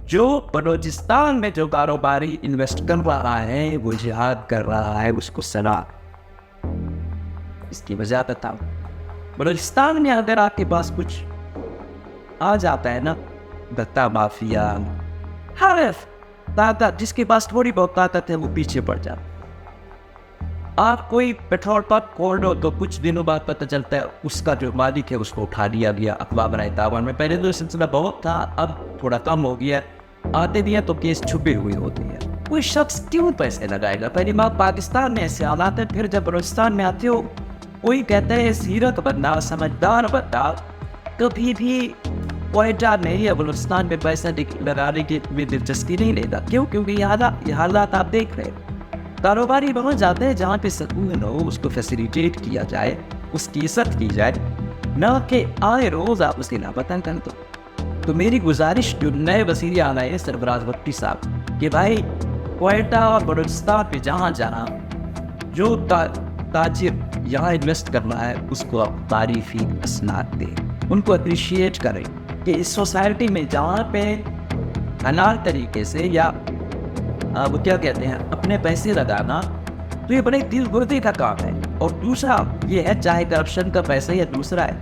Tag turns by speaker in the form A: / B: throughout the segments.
A: جو بلوچستان میں جو کاروباری انویسٹ کر رہا ہے وہ جہاد کر رہا ہے، اس کو سنا۔ اس کی وجہ بتاؤ۔ بلوچستان میں اگر آپ کے پاس کچھ آ جاتا ہے نا، دتا مافیا، ہر طاقت، جس کے پاس تھوڑی بہت طاقت ہے وہ پیچھے پڑ جاتا ہے۔ آپ کوئی پیٹرول پمپ کھول دو تو کچھ دنوں بعد پتہ چلتا ہے اس کا جو مالک ہے اس کو اٹھا لیا گیا اقوام متحدہ میں۔ پہلے تو سلسلہ بہت تھا، اب تھوڑا کم ہو گیا، آتے بھی ہیں تو کیس چھپے ہوئے ہوتے ہیں۔ کوئی شخص کیوں پیسے لگائے گا؟ پہلی بات پاکستان میں ایسے حالات ہیں، پھر جب بلوچستان میں آتے ہو کوئی کہتا ہے سیرت بندہ، سمجھدار بندہ کبھی بھی کوئٹہ نہیں یا بلوچستان میں پیسہ لگانے کی میں دلچسپی نہیں لیتا۔ کیوں؟ کیونکہ یہ حالات آپ دیکھ رہے ہیں۔ کاروباری بہت جاتے ہیں جہاں پہ سکون ہو، اس کو فیسیلیٹیٹ کیا جائے، اس کی عزت کی جائے، نہ کہ آئے روز آپ اس کے لاپتہ کر دو۔ تو میری گزارش جو نئے وزیر اعلیٰ ہے سرفراز بھٹی صاحب کہ بھائی کوئٹہ اور بلوچستان پہ جہاں جو تاجر یہاں انویسٹ کرنا ہے اس کو آپ تعریفی اسناد دیں، ان کو اپریشیٹ کریں کہ اس سوسائٹی میں جہاں پہ حلال طریقے سے یا وہ کیا کہتے ہیں اپنے پیسے لگانا، تو یہ بڑے دل گردی کا کام ہے۔ اور دوسرا یہ ہے، چاہے کرپشن کا پیسہ یا دوسرا ہے،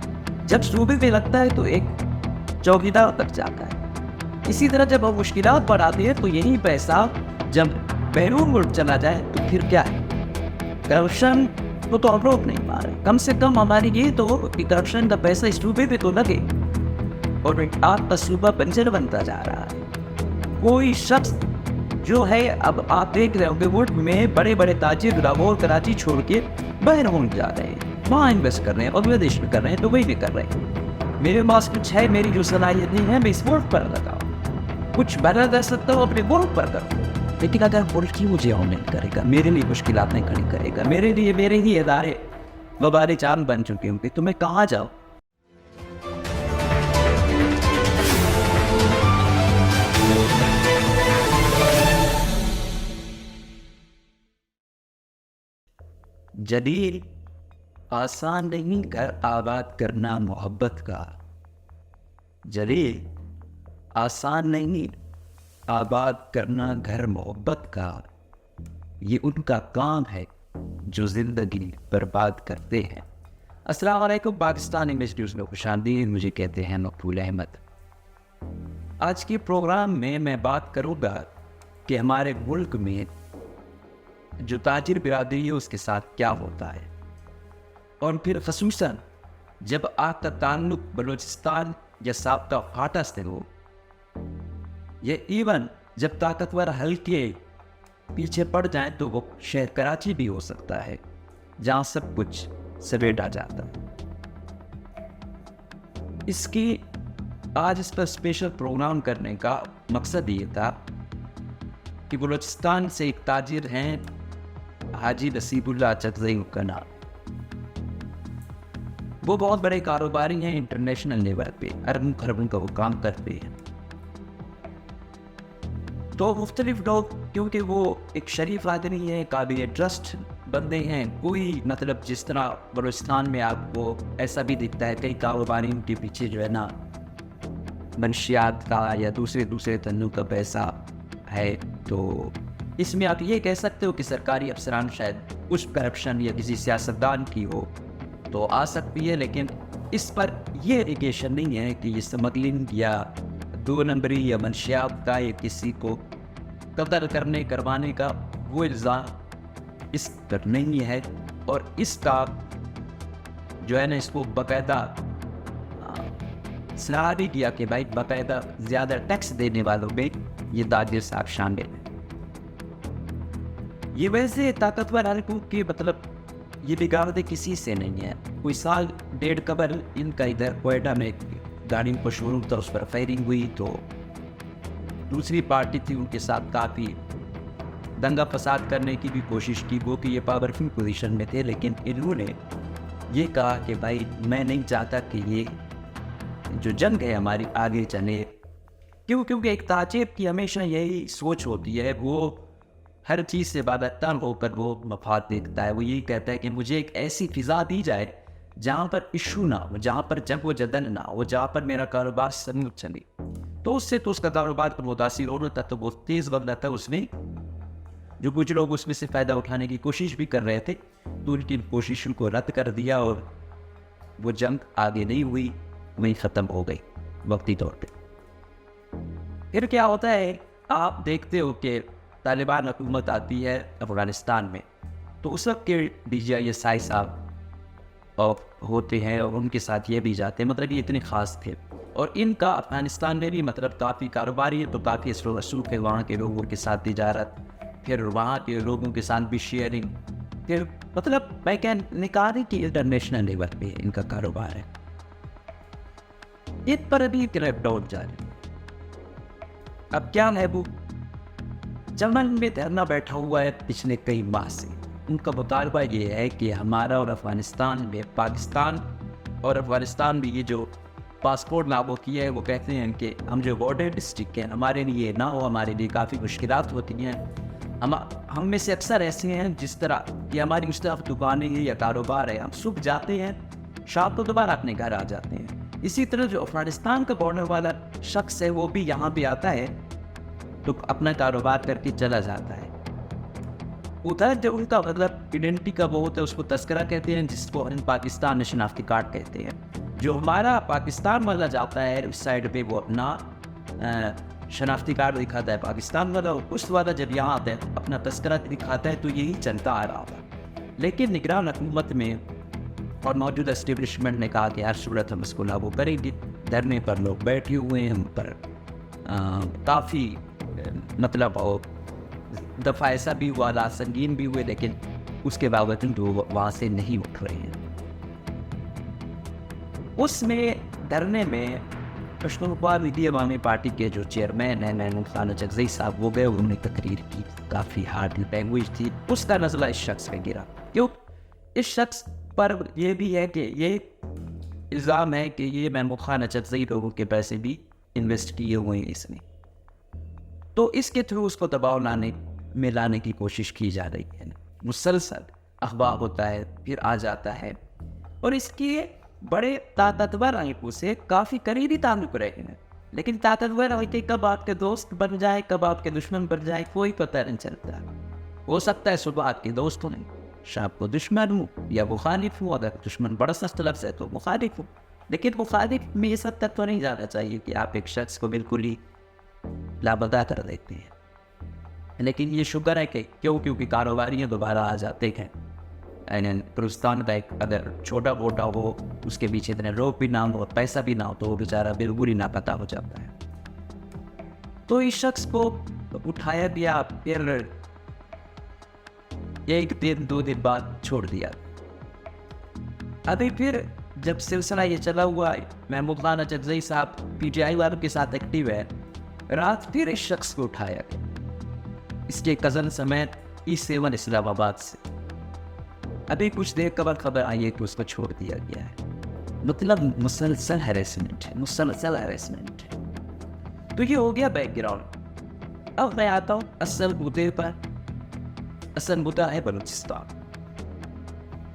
A: جب صوبے پہ لگتا ہے تو ایک چوکیدار تک جاتا ہے۔ اسی طرح جب ہم مشکلات بڑھاتے ہیں تو یہی پیسہ جب بیرون ملک چلا جائے تو پھر کیا ہے؟ کرپشن کو تو ہم روک نہیں پا رہے۔ کم سے کم ہماری یہ تو ہو کہ کرپشن کا پیسہ اس صوبے پہ تو لگے، اور آپ کا صوبہ بنجر بنتا جا رہا ہے۔ کوئی شخص جو ہے، اب آپ دیکھ رہے ہوں گے ملک میں بڑے بڑے تاجر لاہور کراچی چھوڑ کے باہر ملک جا رہے ہیں، وہاں انویسٹ کر رہے ہیں، بنگلہ دیش میں کر رہے ہیں، دبئی میں کر رہے ہیں۔ میرے پاس کچھ ہے، میری جو صلاحیت نہیں ہے، میں اس ملک پر لگاؤں، کچھ بنا کر سکتا ہوں اپنے ملک پر کروں، لیکن اگر ملک ہی مجھے آن نہیں کرے گا، میرے لیے مشکلات نہیں کھڑی کرے گا، میرے ہی ادارے وبال جان بن چکے ہوں گے، تو میں کہاں جاؤں؟ جلیل آسان نہیں گھر آباد کرنا محبت کا، جلیل آسان نہیں آباد کرنا گھر محبت کا، یہ ان کا کام ہے جو زندگی برباد کرتے ہیں۔ السلام علیکم، پاکستان انگلش نیوز میں خوش آمدید، مجھے کہتے ہیں مقبول احمد۔ آج کے پروگرام میں میں بات کروں گا کہ ہمارے ملک میں جو تاجر برادری ہے اس کے ساتھ کیا ہوتا ہے، اور پھر خصوصاً جب آپ کا تعلق بلوچستان یا سابقہ فاٹا سے ہو، یا ایون جب طاقتور حلقے پیچھے پڑ جائیں تو وہ شہر کراچی بھی ہو سکتا ہے جہاں سب کچھ سمیٹا جاتا ہے۔ آج اس پر اسپیشل پروگرام کرنے کا مقصد یہ تھا کہ بلوچستان سے ایک تاجر ہیں حاجی نصیب اللہ چکزئی کا نام، وہ بہت بڑے کاروباری ہیں، انٹرنیشنل لیول پہ اربوں خربوں کا وہ کام کرتے ہیں۔ تو مختلف لوگ، کیونکہ وہ ایک شریف آدمی ہے، قابل ٹرسٹ بندے ہیں، کوئی مطلب جس طرح بلوچستان میں آپ کو ایسا بھی دکھتا ہے کئی کاروباریوں کے پیچھے جو ہے نا منشیات کا یا دوسرے تنوع کا پیسہ ہے، تو اس میں آپ یہ کہہ سکتے ہو کہ سرکاری افسران شاید کچھ کرپشن یا کسی سیاستدان کی ہو تو آ سکتی ہے، لیکن اس پر یہ ایلیگیشن نہیں ہے کہ یہ اسمگلنگ یا 2 نمبری یا منشیات کا یا کسی کو قتل کروانے کا وہ الزام اس پر نہیں ہے، اور اس کا جو ہے نا اس کو باقاعدہ صلاح بھی کیا کہ بھائی باقاعدہ زیادہ ٹیکس دینے والوں میں یہ تاجر صاحب شامل ہیں۔ یہ ویسے طاقتور حلقوں کی مطلب یہ بگاڑتے کسی سے نہیں ہے۔ کوئی سال ڈیڑھ قبل ان کا ادھر کوئٹہ میں گاڑی کو شوروم تھا، اس پر فائرنگ ہوئی، تو دوسری پارٹی تھی ان کے ساتھ کافی دنگا فساد کرنے کی بھی کوشش کی، وہ کہ یہ پاورفل پوزیشن میں تھے، لیکن انہوں نے یہ کہا کہ بھائی میں نہیں چاہتا کہ یہ جو جنگ ہے ہماری آگے چلے، کیونکہ ایک تاجر کی ہمیشہ یہی سوچ ہوتی ہے، وہ ہر چیز سے بادتر ہو کر وہ مفاد دیکھتا ہے، وہ یہی کہتا ہے کہ مجھے ایک ایسی فضا دی جائے جہاں پر ایشو نہ ہو، جہاں پر جنگ و جدل نہ ہو، جہاں پر میرا کاروبار سموتھ چلے۔ تو اس سے تو اس کا کاروبار پر متاثر ہونا تھا، تو بہت تیز بننا تھا اس نے. جو کچھ لوگ اس میں سے فائدہ اٹھانے کی کوشش بھی کر رہے تھے تو ان کی کوششوں کو رد کر دیا اور وہ جنگ آگے نہیں ہوئی، وہیں ختم ہو گئی وقتی طور پہ. پھر کیا ہوتا ہے، آپ دیکھتے ہو کہ طالبان حکومت آتی ہے افغانستان میں، تو اس وقت کے DJI صاحب ہوتے ہیں اور ان کے ساتھ یہ بھی جاتے ہیں، مطلب یہ اتنے خاص تھے. اور ان کا افغانستان میں بھی مطلب کافی کاروباری ہے، تو کافی اثر و رسوخ ہے وہاں کے لوگوں کے ساتھ تجارت، پھر وہاں کے لوگوں کے ساتھ بھی شیئرنگ، پھر مطلب میں کیا نکالی کہ انٹرنیشنل لیول پہ ان کا کاروبار ہے. ان پر ابھی کریک ڈاؤن جاری. اب کیا ہے، وہ چمن میں دھرنا بیٹھا ہوا ہے پچھلے کئی ماہ سے. ان کا مطالبہ یہ ہے کہ ہمارا اور افغانستان میں، پاکستان اور افغانستان میں یہ جو پاسپورٹ لاگو کیا ہے، وہ کہتے ہیں کہ ہم جو بارڈر ڈسٹرکٹ ہیں ہمارے لیے نہ ہو، ہمارے لیے کافی مشکلات ہوتی ہیں. ہم میں سے اکثر ایسے ہیں جس طرح کہ ہماری مختلف دکانیں ہیں یا کاروبار ہے، ہم صبح جاتے ہیں شام کو دوبارہ اپنے گھر آ جاتے ہیں. اسی طرح جو افغانستان کا بارڈر والا شخص ہے وہ بھی یہاں پہ آتا ہے تو اپنا کاروبار کر کے چلا جاتا ہے. ادھر جو ان کا مطلب آئیڈینٹی کا وہ ہوتا ہے اس کو تذکرہ کہتے ہیں، جس کو ہم پاکستان میں شناختی کارڈ کہتے ہیں. جو ہمارا پاکستان والا جاتا ہے اس سائڈ پہ وہ اپنا شناختی کارڈ دکھاتا ہے پاکستان والا، اور اس والا جب یہاں آتا ہے اپنا تذکرہ دکھاتا ہے، تو یہی چلتا آ رہا تھا. لیکن نگران حکومت میں اور موجودہ اسٹیبلشمنٹ نے کہا کہ ہر صورت ہم اس کو لاگو کریں گے. دھرنے پر لوگ بیٹھے ہوئے ہیں، ہم پر کافی مطلب دفعہ ایسا بھی ہوا، حالات سنگین بھی ہوئے، لیکن اس کے باوجود وہ وہاں سے نہیں اٹھ رہے ہیں. اس میں دھرنے میں پشتونخوا ملی عوامی پارٹی کے جو چیئرمین ہیں محمود خان اچکزئی صاحب، وہ گئے، انہوں نے تقریر کی، کافی ہارڈ لینگویج تھی. اس کا نزلہ اس شخص پہ گرا. کیوں؟ اس شخص پر یہ بھی ہے کہ یہ الزام ہے کہ یہ محمود خان اچکزئی لوگوں کے پیسے بھی انویسٹ کیے ہوئے ہیں اس نے، تو اس کے تھرو اس کو دباؤ لانے کی کوشش کی جا رہی ہے. مسلسل اخبار ہوتا ہے، پھر آ جاتا ہے، اور اس کے بڑے طاقتور علیقوں سے کافی قریبی تعلق رہے ہیں. لیکن طاقتور علیقے کب آپ کے دوست بن جائے، کب آپ کے دشمن بن جائے، کوئی پتہ نہیں چلتا. ہو سکتا ہے صبح آپ کے دوست ہوں، شام کو دشمن ہوں یا مخالف ہوں. اگر دشمن بڑا سخت لفظ ہے تو مخالف ہوں، لیکن مخالف میں اس حد تک تو نہیں جانا چاہیے کہ آپ ایک شخص کو بالکل ہی لاپتہ کر دیتے ہیں. لیکن یہ شکر ہے کہ کیونکہ کاروباریاں دوبارہ آ جاتے ہیں. پاکستان کا ایک اگر چھوٹا موٹا ہو، اس کے پیچھے اتنے لوگ بھی نہ ہو، پیسہ بھی نہ ہو، تو وہ بیچارہ بالکل ہی ناپتہ ہو جاتا ہے. تو اس شخص کو اٹھایا گیا، پھر ایک دن دو دن بعد چھوڑ دیا. ابھی پھر جب سلسلہ یہ چلا ہوا، محمود خان اچکزئی صاحب PTI والوں کے ساتھ ایکٹیو ہے، رات پھر اس شخص کو اٹھایا گیا، اس کے کزن سمیت E7 اسلام آباد سے. ابھی کچھ دیر قبل خبر آئی ہے کہ اس کو چھوڑ دیا گیا ہے. مطلب مسلسل ہیریسمنٹ ہے. تو یہ ہو گیا بیک گراؤنڈ. اب میں آتا ہوں اصل مدعے پر. اصل مدعا ہے بلوچستان.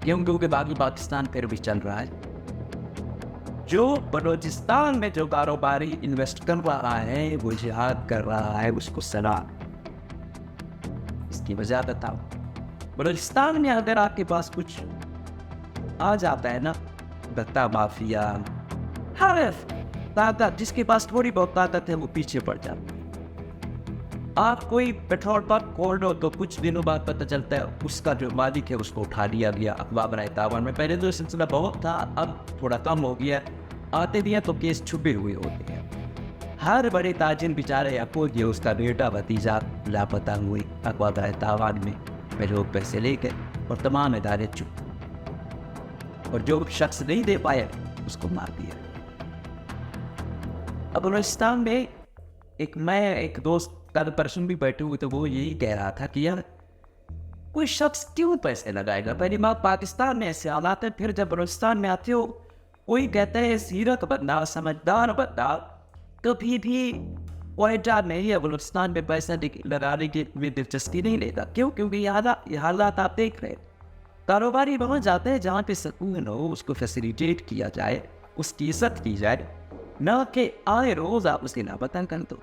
A: کیونکہ باقی پاکستان پھر بھی چل رہا ہے. جو بلوچستان میں جو کاروباری انویسٹ کر رہا ہے، وہ جہاد کر رہا ہے، اس کو سلام. اس کی وجہ بتاؤ. بلوچستان میں اگر آپ کے پاس کچھ آ جاتا ہے نا، دتا مافیا، ہر طاقت جس کے پاس تھوڑی بہت طاقت ہے وہ پیچھے پڑ جاتا ہے. آپ کوئی پیٹرول پمپ کھول دو تو کچھ دنوں بعد پتہ چلتا ہے اس کا جو مالک ہے اس کو اٹھا لیا گیا اقوام متحدہ میں. پہلے تو سلسلہ بہت تھا، اب تھوڑا کم ہو گیا. آتے دیا تو کیس چھپے ہوئے ہوتے ہیں. ہر بڑے تاجر بیچارے یا کوئی اس کا بیٹا بھتیجا لاپتہ ہوئی اقوام متحدہ میں. لوگ پیسے لے گئے اور تمام ادارے چپ، اور جو شخص نہیں دے پایا اس کو مار دیا. اب بلوچستان میں ایک دوست کل پرسوں بھی بیٹھے ہوئے تو وہ یہی کہہ رہا تھا کہ یار کوئی شخص کیوں پیسے لگائے گا. پہلی بات پاکستان میں ایسے حالات ہیں، پھر جب بلوچستان میں آتے ہو کوئی کہتا ہے سیرت بندہ، سمجھدار بندہ کبھی بھی وائٹا نہیں ہے بلوچستان میں پیسہ لگانے کی میں دلچسپی نہیں لیتا. کیوں؟ کیونکہ یہ حالات آپ دیکھ رہے ہیں. کاروباری وہاں جاتے ہیں جہاں پہ سکون ہو، اس کو فیسیلیٹیٹ کیا جائے، اس کی عزت کی جائے. نہ کہ آئے روز آپ اس کی لاپتہ کر دو.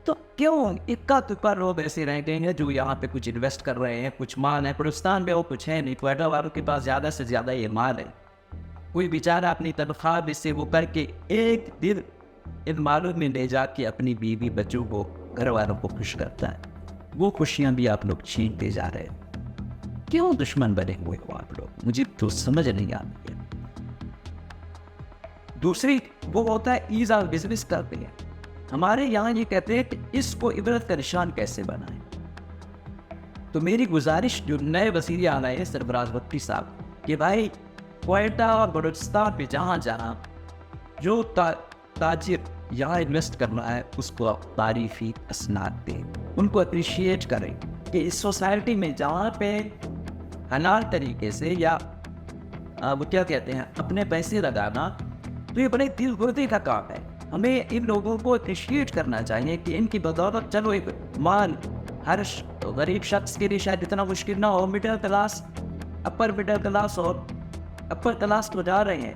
A: تو کیوں اکا دکا لوگ ایسے رہتے ہیں جو یہاں پہ کچھ انویسٹ کر رہے ہیں, کچھ مال ہے, پاکستان میں وہ کچھ ہے نہیں, کوئٹہ والوں کے پاس زیادہ سے زیادہ یہ مال ہے. کوئی بیچارہ اپنی تنخواہ میں سے وہ کر کے ایک دن ان مالوں میں لے جا کے اپنی بیوی بچوں کو, گھر والوں کو خوش کرتا ہے. وہ خوشیاں بھی آپ لوگ چھینتے جا رہے ہیں. کیوں دشمن بنے ہوئے ہو آپ لوگ؟ مجھے تو سمجھ نہیں آتی ہے. دوسری وہ ہوتا ہے ایز آف بزنس کرتے ہیں. ہمارے یہاں یہ کہتے ہیں کہ اس کو عبرت کا نشان کیسے بنائیں. تو میری گزارش جو نئے وزیر اعلیٰ ہے سرفراز بگٹی صاحب, کہ بھائی کوئٹہ اور بلوچستان پہ جہاں جہاں جو تاجر یہاں انویسٹ کرنا ہے اس کو آپ تعریفی اسناد دیں, ان کو اپریشیٹ کریں کہ اس سوسائٹی میں جہاں پہ حلال طریقے سے یا وہ کیا کہتے ہیں اپنے پیسے لگانا, تو یہ بڑے دل گردی کا کام ہے. ہمیں ان لوگوں کو اپریشیٹ کرنا چاہیے کہ ان کی بدولت چلو ایک مال ہر غریب شخص کے لیے شاید اتنا مشکل نہ ہو, middle class, upper middle class اور اپر کلاس تو جا رہے ہیں,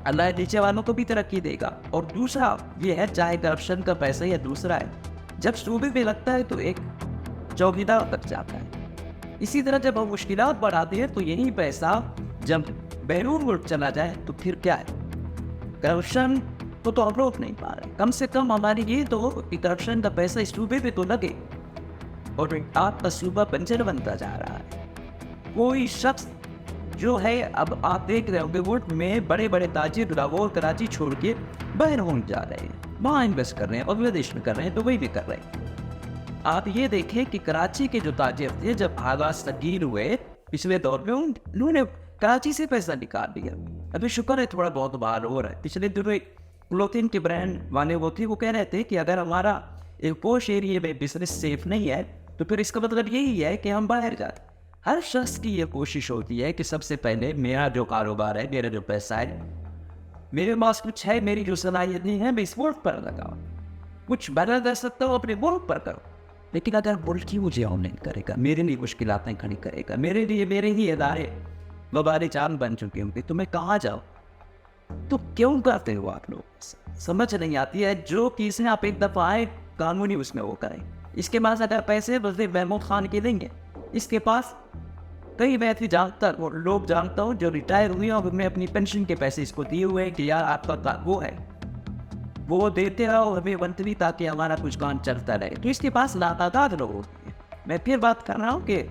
A: اللہ نیچے والوں کو بھی ترقی دے گا. اور دوسرا یہ ہے, چاہے کرپشن کا پیسہ یا دوسرا ہے, جب صوبے میں لگتا ہے تو ایک چوکیدار تک جاتا ہے. اسی طرح جب ہم مشکلات بڑھاتے ہیں تو یہی پیسہ جب بیرون ملک چلا جائے تو پھر کیا ہے؟ کرپشن تو ہم روک نہیں پا رہے. کم سے کم ہماری یہ تو ہو کہ کرپشن کا پیسہ اس صوبے پہ تو لگے, اور آپ کا صوبہ بنجر بنتا جا رہا ہے. کوئی شخص جو ہے, اب آپ دیکھ رہے ہوں گے ملک میں بڑے بڑے تاجر لاہور کراچی چھوڑ کے باہر ہوں جا رہے ہیں, وہاں انویسٹ کر رہے ہیں, بنگلہ دیش میں کر رہے ہیں, دبئی میں کر رہے ہیں. آپ یہ دیکھیں کہ کراچی کے جو تاجر تھے جب حالات سنگین ہوئے پچھلے دور میں, انہوں نے کراچی سے پیسہ نکال لیا. ابھی شکر ہے تھوڑا بہت بحال ہو رہا ہے. پچھلے دنوں کلوتھنگ کے برانڈ والے وہ تھے, وہ کہہ رہے تھے کہ اگر ہمارا ایک پوش ایریے میں بزنس سیف نہیں ہے تو پھر اس کا مطلب یہی ہے کہ ہم باہر جائیں. ہر شخص کی یہ کوشش ہوتی ہے کہ سب سے پہلے میرا جو کاروبار ہے, میرا جو پیسہ ہے, میرے پاس کچھ ہے, میری جو صلاحیت نہیں ہے, میں اس ملک پر لگاؤں, کچھ بدل دے سکتا ہوں اپنے ملک پر کروں. لیکن اگر ملک ہی مجھے آن لائن کرے گا, میرے لیے مشکلاتیں کھڑی کرے گا, میرے لیے میرے ہی ادارے وبال چاند بن چکے ہوں گے, تو میں کہاں جاؤں؟ تو کیوں کرتے ہو آپ لوگ؟ سمجھ نہیں آتی ہے. جو چیزیں آپ ایک دفعہ آئے قانونی اس میں وہ کریں. اس کے پاس اگر پیسے وزیر محمود خان کے دیں گے, اس کے پاس کئی میں ایسی لوگ جانتا ہوں جو ریٹائر ہوئے اور میں اپنی پینشن کے پیسے اس کو دیے ہوئے ہیں کہ یار آپ کا وہ ہے, وہ دیتے رہو ہمیں منتری تاکہ ہمارا کچھ کام چلتا رہے. تو اس کے پاس لاتعداد لوگ ہوتے ہیں. میں پھر بات کر رہا ہوں کہ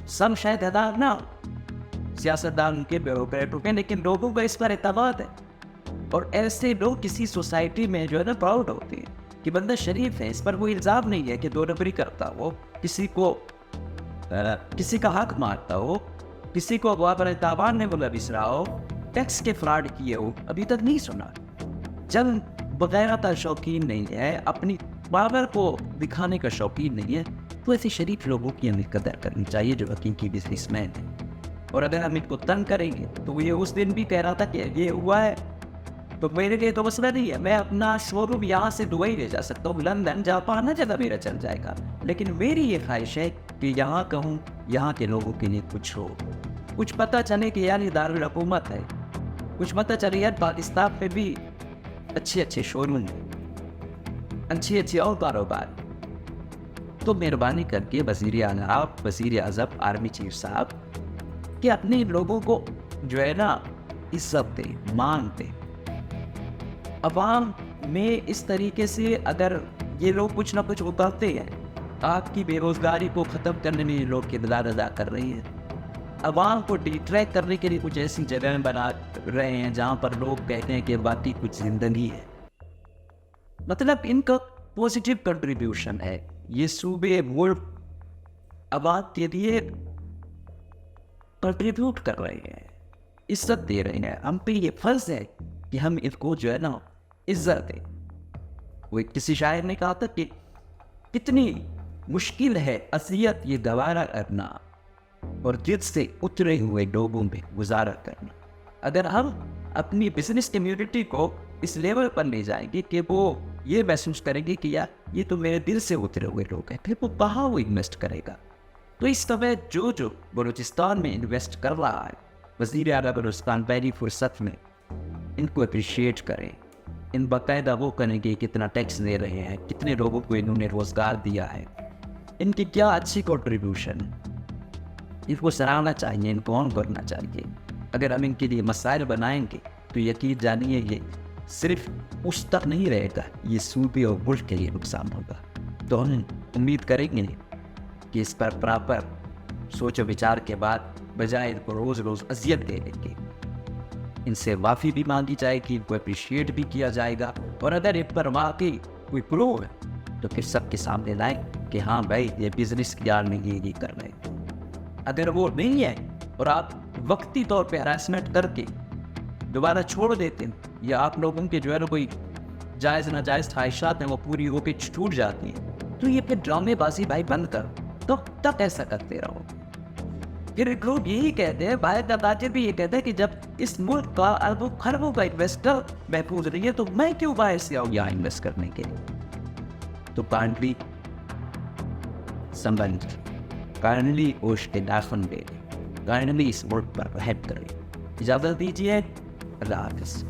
A: سب شاید ہدار نہ سیاستدان کے بیوروکریٹوں کے, لیکن لوگوں کا اس پر اعتماد ہے. اور ایسے لوگ کسی سوسائٹی میں جو ہے نا پراؤڈ ہوتے ہیں کہ بندہ شریف ہے, اس پر کوئی الزام نہیں ہے کہ دو نمبری کرتا ہو, کسی کا حق مارتا ہو, کسی کو اغوا پر تاوان نے ملوث رہا ہو, ٹیکس کے فراڈ کیے ہو, ابھی تک نہیں سنا. جب بغیرتا شوقین نہیں ہے, اپنی پاور کو دکھانے کا شوقین نہیں ہے, تو ایسے شریف لوگوں کی ہمیں قدر کرنی چاہیے جو حقیقی بزنس مین ہیں. اور اگر ہم ان کو تنگ کریں گے تو یہ اس دن بھی کہہ رہا تھا کہ یہ ہوا ہے تو میرے لیے تو مسئلہ نہیں ہے, میں اپنا شو روم یہاں سے دبئی لے جا سکتا ہوں, لندن جاپان ہر جگہ میرا چل جائے گا. لیکن میری یہ خواہش ہے کہ یہاں کہوں, یہاں کے لوگوں کے لیے کچھ ہو, کچھ پتہ چلے کہ یار یہ دارالحکومت ہے, کچھ پتہ چلے یار پاکستان میں بھی اچھے شو روم ہیں, اچھے اور کاروبار. تو مہربانی کر کے وزیر اعلیٰ, وزیر اعظم, آرمی چیف صاحب کہ اپنے لوگوں کو جو ہے نا عزت دیں, مان دیں. عوام میں اس طریقے سے اگر یہ لوگ کچھ نہ کچھ اترتے ہیں, آپ کی بے روزگاری کو ختم کرنے میں یہ لوگ کردار ادا کر رہی ہیں. عوام کو ڈیٹریکٹ کرنے کے لیے کچھ ایسی جگہیں بنا رہے ہیں جہاں پر لوگ کہتے ہیں کہ باقی کچھ زندگی ہے. مطلب ان کا پوزیٹیو کنٹریبیوشن ہے, یہ صوبے ملک عوام کے لیے کنٹریبیوٹ کر رہے ہیں, عزت دے رہے ہیں. ہم پہ یہ فرض ہے کہ ہم ان کو جو ہے نا عزت دیں. وہ کسی شاعر نے کہا تھا کہ کتنی مشکل ہے اذیت یہ گوارا کرنا اور جد سے اترے ہوئے لوگوں میں گزارا کرنا. اگر ہم اپنی بزنس کمیونٹی کو اس لیول پر لے جائیں گے کہ وہ یہ محسوس کریں گے کہ یار یہ تو میرے دل سے اترے ہوئے لوگ ہیں, پھر وہ کہاں وہ انویسٹ کرے گا. تو اس طرح جو بلوچستان میں انویسٹ کر رہا ہے وزیر اعلیٰ بلوچستان پہلی فرصت میں, ان کو اپریشیٹ کریں، ان باقاعدہ وہ کریں کہ کتنا ٹیکس دے رہے ہیں، کتنے لوگوں کو انہوں نے روزگار دیا ہے، ان کی کیا اچھی کنٹریبیوشن، ان کو سراہنا چاہیے، ان کو آن کرنا چاہیے۔ اگر ہم ان کے لیے مسائل بنائیں گے تو یقین جانیے یہ صرف اس تک نہیں رہے گا، یہ صوبے اور ملک کے لیے نقصان ہوگا۔ تو ہم امید کریں گے کہ اس پر پراپر سوچ و وچار کے بعد بجائے ان کو روز روز اذیت دینے کے، ان سے معافی بھی مانگی جائے گی، ان کو اپریشیٹ بھی کیا جائے گا، اور اگر ان پر واقعی کوئی پروو ہے تو پھر سب کے سامنے لائیں کہ ہاں بھائی یہ بزنس کی آڑ میں یہ کر رہے ہیں۔ اگر وہ نہیں ہے اور آپ وقتی طور پہ ہراسمنٹ کر کے دوبارہ چھوڑ دیتے ہیں، یا آپ لوگوں کے جو ہے نا کوئی جائز ناجائز خواہشات ہیں وہ پوری ہو کے چھوٹ جاتی ہیں، تو یہ پھر ڈرامے بازی بھائی بند کر، تو تک ایسا کرتے رہو۔ پھر لوگ یہی کہتے ہیں، باہر کا تاجر بھی یہ کہتے ہیں کہ جب اس ملک کا اربوں خربوں کا انویسٹر محفوظ نہیں ہے تو میں کیوں باہر سے آؤں یہاں انویسٹ کرنے کے لیے؟ تو کائنڈلی سمبند، کائنڈلی اوش کے داخن دے، کائنڈلی اس ملک پر رحم کریں۔ اجازت دیجیے، اللہ حافظ۔